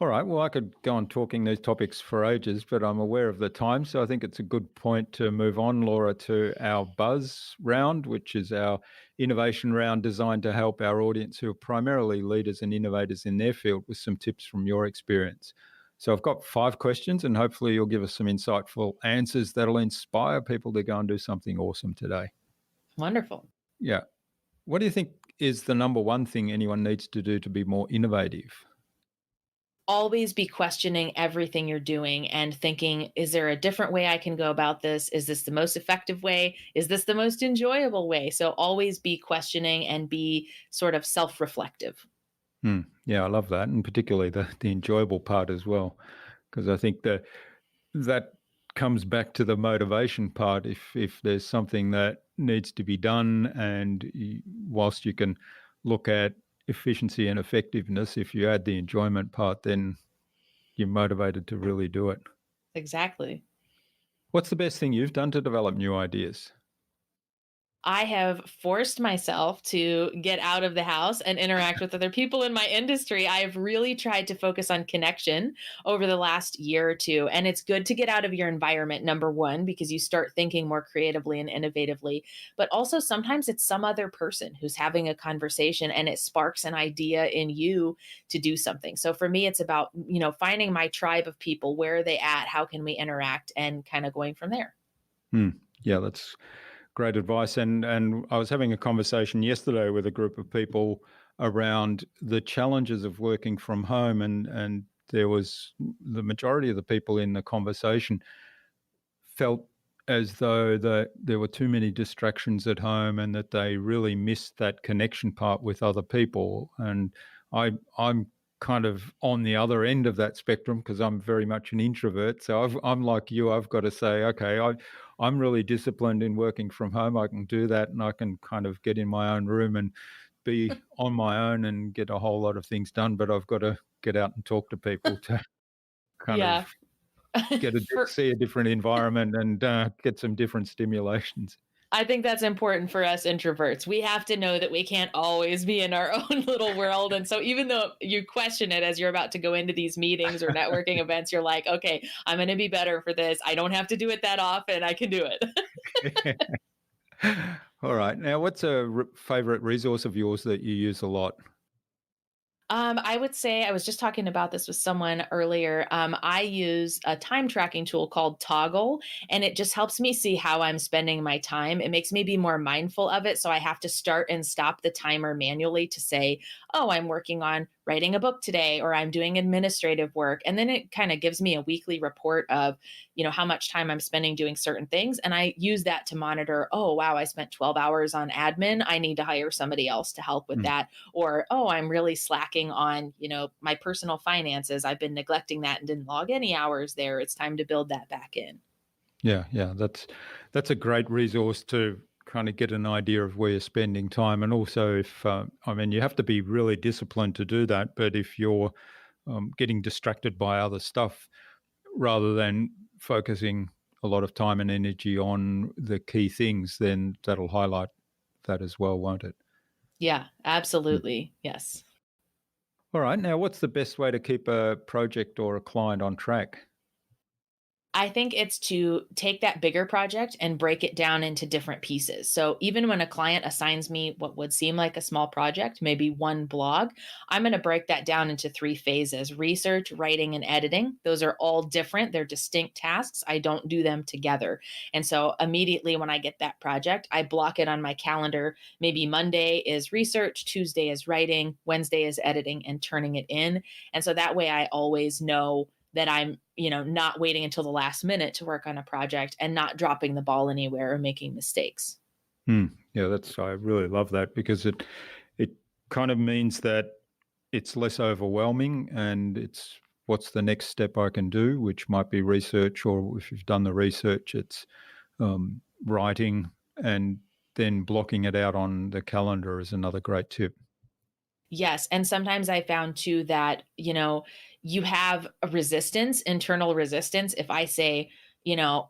All right. Well, I could go on talking these topics for ages, but I'm aware of the time. So I think it's a good point to move on, Laura, to our buzz round, which is our innovation round designed to help our audience, who are primarily leaders and innovators in their field, with some tips from your experience. So I've got 5 questions, and hopefully you'll give us some insightful answers that'll inspire people to go and do something awesome today. Wonderful. Yeah. What do you think is the number one thing anyone needs to do to be more innovative? Always be questioning everything you're doing and thinking, is there a different way I can go about this? Is this the most effective way? Is this the most enjoyable way? So always be questioning and be sort of self reflective. Yeah, I love that, and particularly the enjoyable part as well, because I think that comes back to the motivation part. If there's something that needs to be done, and whilst you can look at efficiency and effectiveness, if you add the enjoyment part, then you're motivated to really do it. Exactly. What's the best thing you've done to develop new ideas? I have forced myself to get out of the house and interact with other people in my industry. I have really tried to focus on connection over the last year or two. And it's good to get out of your environment, number one, because you start thinking more creatively and innovatively. But also, sometimes it's some other person who's having a conversation and it sparks an idea in you to do something. So for me, it's about, finding my tribe of people. Where are they at? How can we interact? And kind of going from there. Hmm. Yeah, that's great advice. And I was having a conversation yesterday with a group of people around the challenges of working from home, and there was the majority of the people in the conversation felt as though there were too many distractions at home and that they really missed that connection part with other people. And I'm kind of on the other end of that spectrum because I'm very much an introvert. So I'm like you. I've got to say, okay, I'm really disciplined in working from home. I can do that, and I can kind of get in my own room and be on my own and get a whole lot of things done. But I've got to get out and talk to people to kind of Yeah. For see a different environment and get some different stimulations. I think that's important for us introverts. We have to know that we can't always be in our own little world. And so, even though you question it as you're about to go into these meetings or networking events, you're like, okay, I'm going to be better for this. I don't have to do it that often. I can do it. All right. Now, what's a favorite resource of yours that you use a lot? I would say I was just talking about this with someone earlier. I use a time tracking tool called Toggle, and it just helps me see how I'm spending my time. It makes me be more mindful of it. So I have to start and stop the timer manually to say, oh, I'm working on writing a book today, or I'm doing administrative work. And then it kind of gives me a weekly report of, how much time I'm spending doing certain things. And I use that to monitor, oh, wow, I spent 12 hours on admin. I need to hire somebody else to help with Mm. that. Or, oh, I'm really slacking on, my personal finances. I've been neglecting that and didn't log any hours there. It's time to build that back in. Yeah, that's a great resource to kind of get an idea of where you're spending time, and also if I mean, you have to be really disciplined to do that. But if you're getting distracted by other stuff rather than focusing a lot of time and energy on the key things, then that'll highlight that as well, won't it? Yeah, Mm. absolutely. Yes. All right. Now, what's the best way to keep a project or a client on track? I think it's to take that bigger project and break it down into different pieces. So even when a client assigns me what would seem like a small project, maybe one blog, I'm going to break that down into three phases: research, writing, and editing. Those are all different, they're distinct tasks. I don't do them together. And so immediately when I get that project, I block it on my calendar. Maybe Monday is research, Tuesday is writing, Wednesday is editing and turning it in. And so that way I always know that I'm, not waiting until the last minute to work on a project and not dropping the ball anywhere or making mistakes. Hmm. Yeah, I really love that because it kind of means that it's less overwhelming and it's what's the next step I can do, which might be research, or if you've done the research, it's writing, and then blocking it out on the calendar is another great tip. Yes, and sometimes I found too that, you have a resistance, internal resistance. If I say,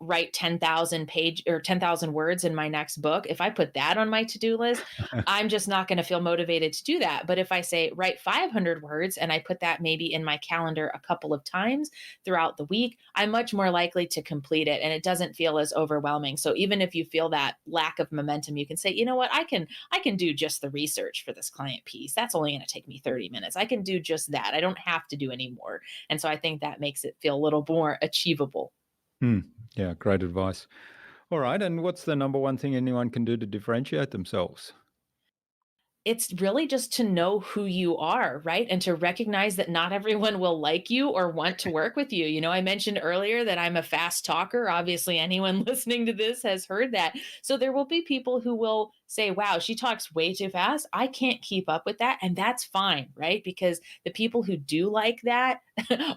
write 10,000 page or 10,000 words in my next book, if I put that on my to-do list, I'm just not going to feel motivated to do that. But if I say write 500 words and I put that maybe in my calendar a couple of times throughout the week, I'm much more likely to complete it and it doesn't feel as overwhelming. So even if you feel that lack of momentum, you can say, you know what, I can do just the research for this client piece. That's only going to take me 30 minutes. I can do just that. I don't have to do any more. And so I think that makes it feel a little more achievable. Hmm. Yeah, great advice. All right, and what's the number one thing anyone can do to differentiate themselves? It's really just to know who you are, right? And to recognize that not everyone will like you or want to work with you. I mentioned earlier that I'm a fast talker. Obviously, anyone listening to this has heard that. So there will be people who will say, wow, she talks way too fast. I can't keep up with that. And that's fine, right? Because the people who do like that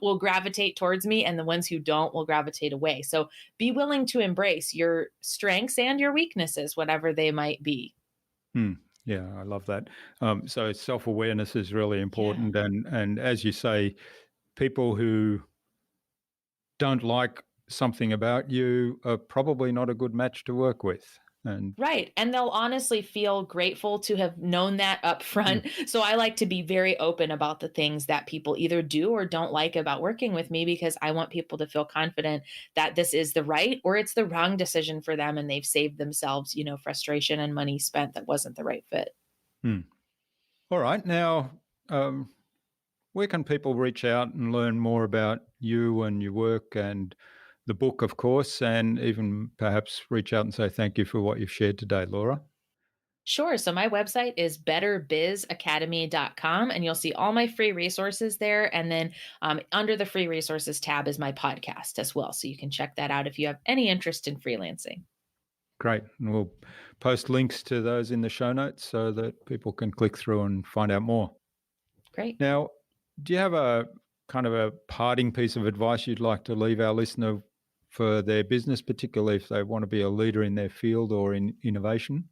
will gravitate towards me, and the ones who don't will gravitate away. So be willing to embrace your strengths and your weaknesses, whatever they might be. Hmm. Yeah, I love that. So self-awareness is really Yeah. important, and as you say, people who don't like something about you are probably not a good match to work with. And Right. And they'll honestly feel grateful to have known that up mm, front. So I like to be very open about the things that people either do or don't like about working with me, because I want people to feel confident that this is the right or it's the wrong decision for them, and they've saved themselves, frustration and money spent that wasn't the right fit. mm. All right. Now, um, where can people reach out and learn more about you and your work and the book, of course, and even perhaps reach out and say thank you for what you've shared today, Laura? Sure. So my website is betterbizacademy.com, and you'll see all my free resources there. And then under the free resources tab is my podcast as well. So you can check that out if you have any interest in freelancing. Great. And we'll post links to those in the show notes so that people can click through and find out more. Great. Now, do you have a kind of a parting piece of advice you'd like to leave our listener for their business, particularly if they want to be a leader in their field or in innovation?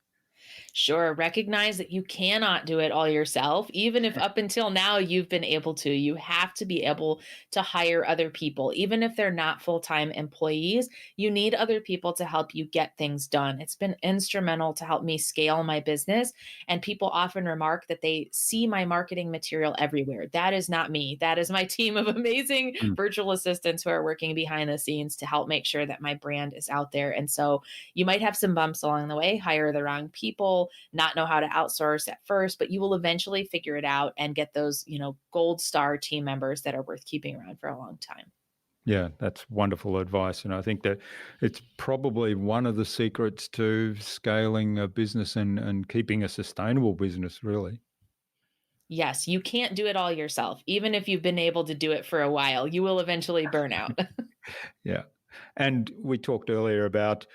Sure. Recognize that you cannot do it all yourself. Even if up until now you've been able to, you have to be able to hire other people. Even if they're not full-time employees, you need other people to help you get things done. It's been instrumental to help me scale my business. And people often remark that they see my marketing material everywhere. That is not me. That is my team of amazing Mm. virtual assistants who are working behind the scenes to help make sure that my brand is out there. And so you might have some bumps along the way, hire the wrong people, not know how to outsource at first, but you will eventually figure it out and get those, gold star team members that are worth keeping around for a long time. Yeah, that's wonderful advice. And I think that it's probably one of the secrets to scaling a business and keeping a sustainable business, really. Yes, you can't do it all yourself. Even if you've been able to do it for a while, you will eventually burn out. Yeah. And we talked earlier about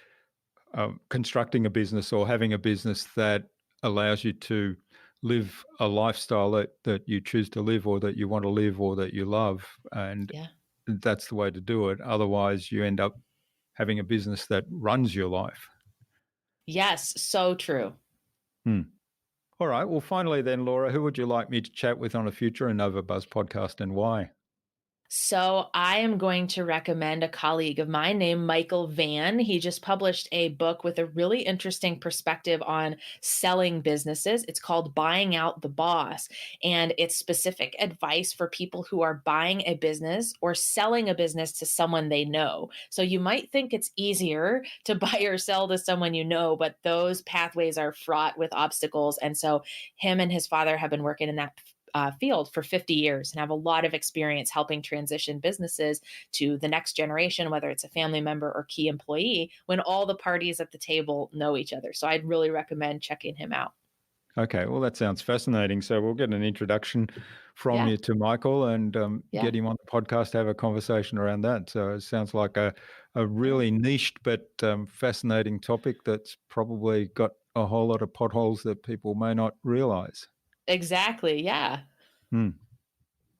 constructing a business or having a business that allows you to live a lifestyle that you choose to live or that you want to live or that you love. And Yeah. that's the way to do it. Otherwise, you end up having a business that runs your life. Yes, so true. Hmm. All right. Well, finally then, Laura, who would you like me to chat with on a future InnovaBuzz podcast and why? So I am going to recommend a colleague of mine named Michael Van. He just published a book with a really interesting perspective on selling businesses. It's called Buying Out the Boss, and it's specific advice for people who are buying a business or selling a business to someone they know. So you might think it's easier to buy or sell to someone you know, but those pathways are fraught with obstacles. And so him and his father have been working in that field for 50 years and have a lot of experience helping transition businesses to the next generation, whether it's a family member or key employee, when all the parties at the table know each other. So I'd really recommend checking him out. Okay, well, that sounds fascinating. So we'll get an introduction from Yeah. you to Michael and Yeah. get him on the podcast to have a conversation around that. So it sounds like a really niched but fascinating topic that's probably got a whole lot of potholes that people may not realize. Exactly. Yeah. Hmm.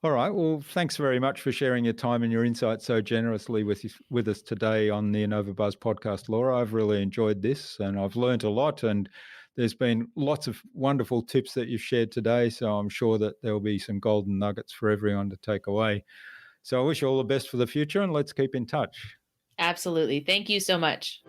All right. Well, thanks very much for sharing your time and your insights so generously with us today on the InnovaBuzz podcast, Laura. I've really enjoyed this and I've learned a lot, and there's been lots of wonderful tips that you've shared today. So I'm sure that there will be some golden nuggets for everyone to take away. So I wish you all the best for the future, and let's keep in touch. Absolutely. Thank you so much.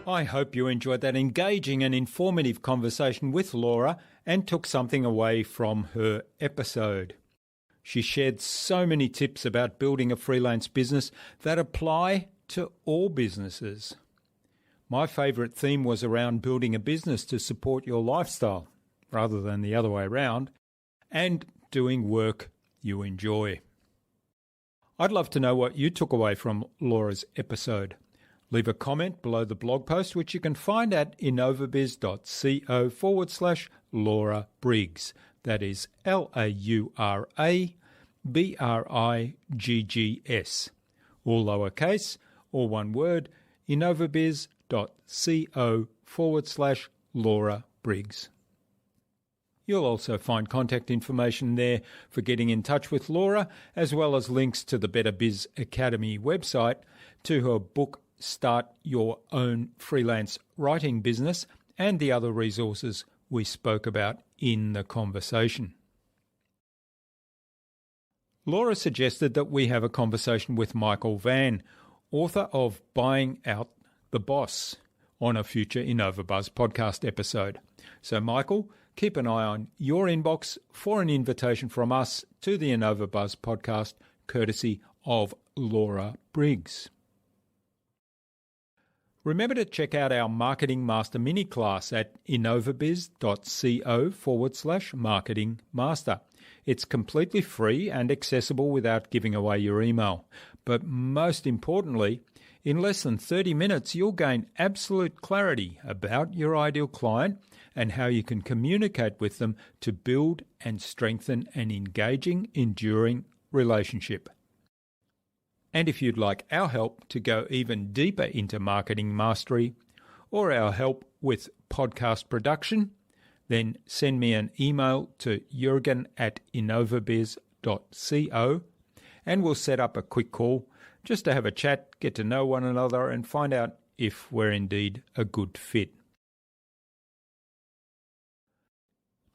I hope you enjoyed that engaging and informative conversation with Laura and took something away from her episode. She shared so many tips about building a freelance business that apply to all businesses. My favourite theme was around building a business to support your lifestyle, rather than the other way around, and doing work you enjoy. I'd love to know what you took away from Laura's episode. Leave a comment below the blog post, which you can find at innovabiz.co/Laura Briggs. That is LauraBriggs. All lowercase, all one word, innovabiz.co/Laura Briggs. You'll also find contact information there for getting in touch with Laura, as well as links to the Better Biz Academy website, to her book Start Your Own Freelance Writing Business, and the other resources we spoke about in the conversation. Laura suggested that we have a conversation with Michael Vann, author of Buying Out the Boss, on a future InnovaBuzz podcast episode. So, Michael, keep an eye on your inbox for an invitation from us to the InnovaBuzz podcast, courtesy of Laura Briggs. Remember to check out our Marketing Master mini class at innovabiz.co/marketing master. It's completely free and accessible without giving away your email. But most importantly, in less than 30 minutes, you'll gain absolute clarity about your ideal client and how you can communicate with them to build and strengthen an engaging, enduring relationship. And if you'd like our help to go even deeper into marketing mastery or our help with podcast production, then send me an email to jurgen@innovabiz.co and we'll set up a quick call just to have a chat, get to know one another and find out if we're indeed a good fit.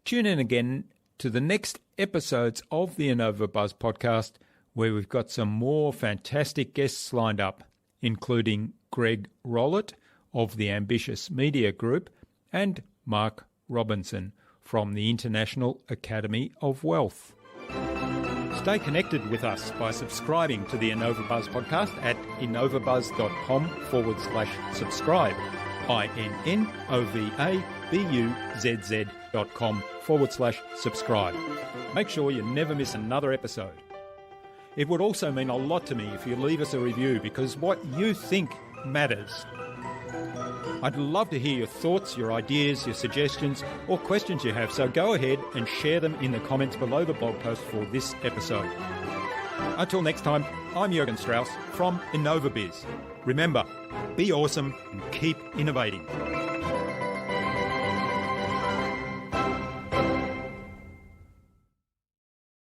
Tune in again to the next episodes of the InnovaBuzz podcast, where we've got some more fantastic guests lined up, including Greg Rollett of the Ambitious Media Group and Mark Robinson from the International Academy of Wealth. Stay connected with us by subscribing to the InnovaBuzz podcast at innovabuzz.com/subscribe. innovabuzz.com/subscribe. Make sure you never miss another episode. It would also mean a lot to me if you leave us a review, because what you think matters. I'd love to hear your thoughts, your ideas, your suggestions, or questions you have, so go ahead and share them in the comments below the blog post for this episode. Until next time, I'm Jurgen Strauss from InnovaBiz. Remember, be awesome and keep innovating.